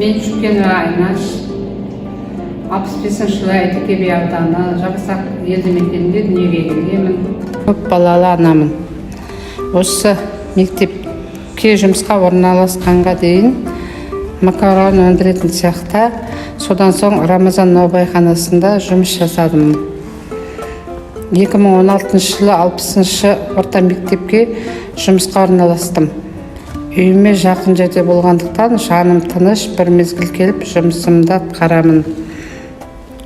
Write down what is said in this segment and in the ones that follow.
Мен Шүкенова Айнаш, 65 жылы Әйтеке би ауданы Жабысақ елді мекенінде дүниеге келгенмін. Көп балалы анамын. Осы мектепке жұмысқа орналасқанға дейін макарон өндіретін цехта, содан соң Рамазан наубайханасында жұмыс жасадым. 2016 жылы 60-шы орта мектепке жұмысқа орналастым. Үйіме жақын жерде болғандықтан жаным тыныш, бір мезгіл келіп жұмысымды атқарамын.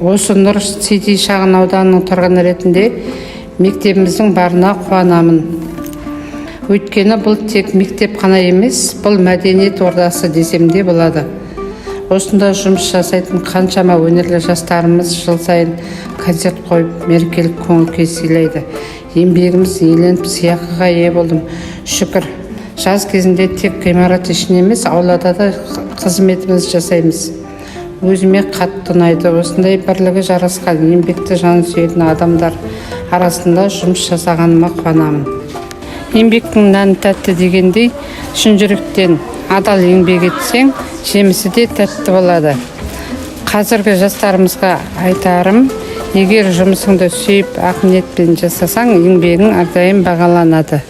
Осы Нұр Сити шағын ауданының тұрғыны ретінде мектебіміздің барына қуанамын. Өйткені бұл тек мектеп қана емес, бұл мәдениет ордасы десем де болады. Осында жұмыс жасайтын қаншама өнерлі жастарымыз жыл сайын концерт қойып, мерекелік көңіл-күй сыйлайды. Еңбегіміз еленіп, сыйақыға ие болдым. Шүкір. Жаз кезінде тек ғимарат ішінде емес, аулада да қызметіміз жасаймыз. Өзіме қатты ұнайды. Осындай бірлігі жарасқан, еңбекті жаны сүйетін адамдар арасында жұмыс жасағаныма қуанамын. Еңбектің нәні тәтті дегендей, шын жүректен адал еңбек етсең, жемісі де тәтті болады. Қазіргі жастарымызға айтарым, егер жұмысыңды сүйіп, ақ ниетпен жасасаң, еңбегің әрдайым бағаланады.